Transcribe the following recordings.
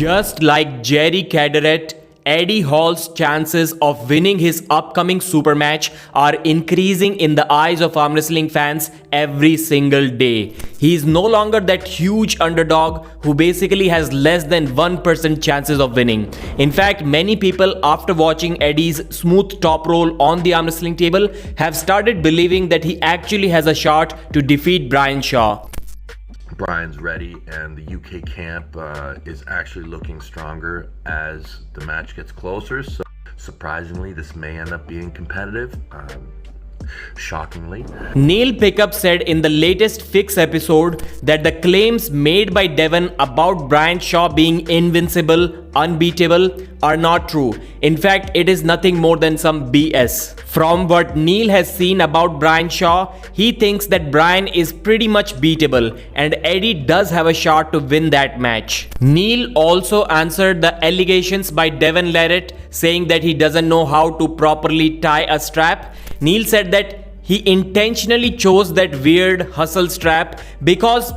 Just like Jerry Caderet, Eddie Hall's chances of winning his upcoming super match are increasing in the eyes of arm wrestling fans every single day. He is no longer that huge underdog who basically has less than 1% chances of winning. In fact, many people after watching Eddie's smooth top roll on the arm wrestling table have started believing that he actually has a shot to defeat Brian Shaw. Brian's ready, and the UK camp is actually looking stronger as the match gets closer. So surprisingly, this may end up being competitive. Shockingly. Neil Pickup said in the latest Fix episode that the claims made by Devon about Brian Shaw being invincible, unbeatable are not true. In fact, it is nothing more than some BS. From what Neil has seen about Brian Shaw, he thinks that Brian is pretty much beatable and Eddie does have a shot to win that match. Neil also answered the allegations by Devon Larratt saying that he doesn't know how to properly tie a strap. Neil said that he intentionally chose that weird hustle strap because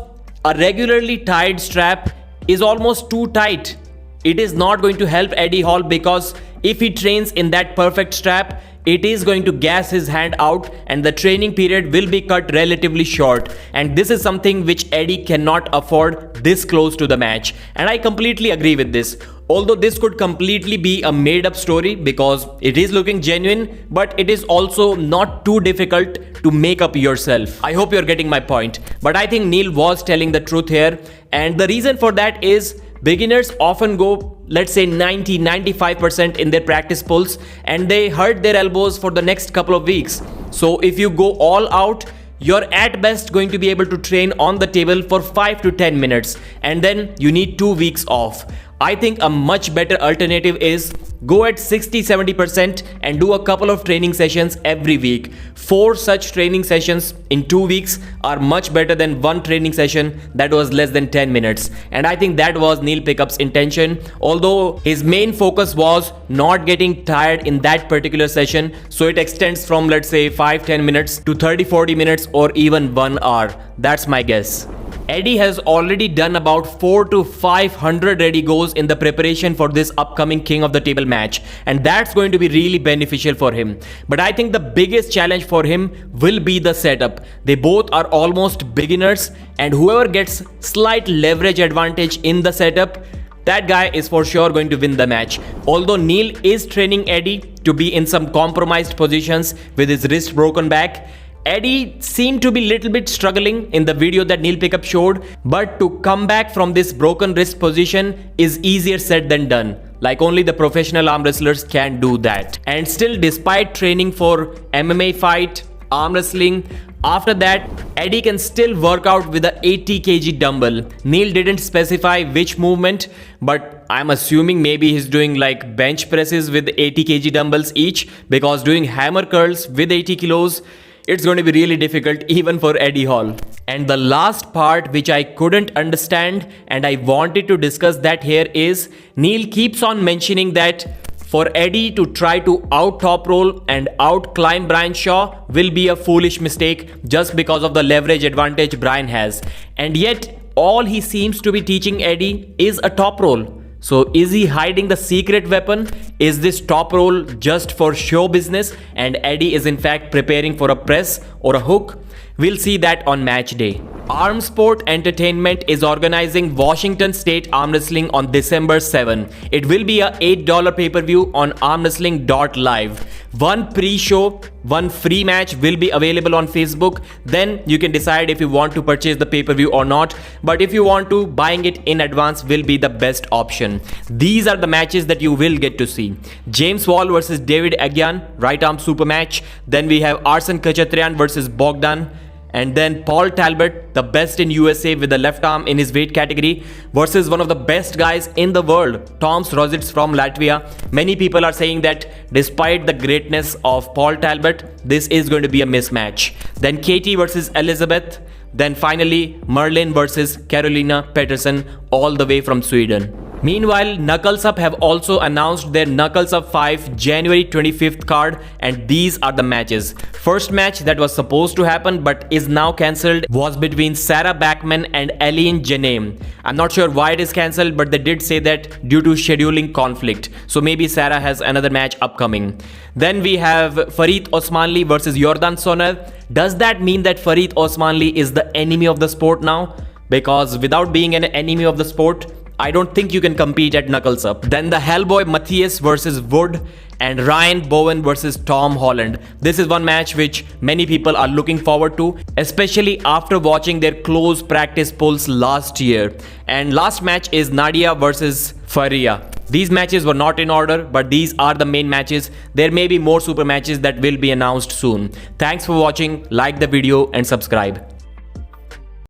a regularly tied strap is almost too tight. It is not going to help Eddie Hall because if he trains in that perfect strap, it is going to gas his hand out and the training period will be cut relatively short. And this is something which Eddie cannot afford this close to the match. And I completely agree with this. Although this could completely be a made-up story because it is looking genuine, but it is also not too difficult to make up yourself. I hope you're getting my point. But I think Neil was telling the truth here. And the reason for that is beginners often go, let's say 90-95% in their practice pulls and they hurt their elbows for the next couple of weeks. So if you go all out, you're at best going to be able to train on the table for 5 to 10 minutes and then you need 2 weeks off. I think a much better alternative is go at 60-70% and do a couple of training sessions every week. 4 such training sessions in 2 weeks are much better than 1 training session that was less than 10 minutes. And I think that was Neil Pickup's intention, although his main focus was not getting tired in that particular session. So it extends from, let's say, 5-10 minutes to 30-40 minutes or even 1 hour. That's my guess. Eddie has already done about 400 to 500 ready goes in the preparation for this upcoming King of the Table match, and that's going to be really beneficial for him. But I think the biggest challenge for him will be the setup. They both are almost beginners, and whoever gets slight leverage advantage in the setup, that guy is for sure going to win the match. Although Neil is training Eddie to be in some compromised positions with his wrist broken back, Eddie seemed to be little bit struggling in the video that Neil Pickup showed, but to come back from this broken wrist position is easier said than done. Like only the professional arm wrestlers can do that. And still, despite training for MMA fight, arm wrestling, after that, Eddie can still work out with a 80 kg dumbbell. Neil didn't specify which movement, but I'm assuming maybe he's doing like bench presses with 80 kg dumbbells each, because doing hammer curls with 80 kilos, it's going to be really difficult even for Eddie Hall. And the last part which I couldn't understand and I wanted to discuss that here is Neil keeps on mentioning that for Eddie to try to out top roll and out climb Brian Shaw will be a foolish mistake just because of the leverage advantage Brian has. And yet all he seems to be teaching Eddie is a top roll. So is he hiding the secret weapon? Is this top roll just for show business and Eddie is in fact preparing for a press or a hook? We'll see that on match day. Armsport Entertainment is organizing Washington State Arm Wrestling on December 7. It will be a $8 pay-per-view on armwrestling.live. One pre-show, one free match will be available on Facebook. Then you can decide if you want to purchase the pay-per-view or not. But if you want to, buying it in advance will be the best option. These are the matches that you will get to see. James Wall versus David Agyan, right arm super match. Then we have Arsen Khachatryan versus Bogdan. And then Paul Talbot, the best in USA with the left arm in his weight category, versus one of the best guys in the world, Toms Rosits from Latvia. Many people are saying that despite the greatness of Paul Talbot, this is going to be a mismatch. Then Katie versus Elizabeth. Then finally Merlin versus Carolina Pettersson, all the way from Sweden. Meanwhile, Knusckes Up have also announced their Knusckes Up 5 January 25th card, and these are the matches. First match that was supposed to happen but is now cancelled was between Sarah Backman and Aline Janame. I'm not sure why it is cancelled, but they did say that due to scheduling conflict. So maybe Sarah has another match upcoming. Then we have Farid Osmanli versus Jordan Soner. Does that mean that Farid Osmanli is the enemy of the sport now? Because without being an enemy of the sport, I don't think you can compete at Knusckes Up. Then the Hellboy Matthias versus Wood and Ryan Bowen versus Tom Holland. This is one match which many people are looking forward to, especially after watching their close practice pulls last year. And last match is Nadia versus Faria. These matches were not in order, but these are the main matches. There may be more super matches that will be announced soon. Thanks for watching, like the video and subscribe.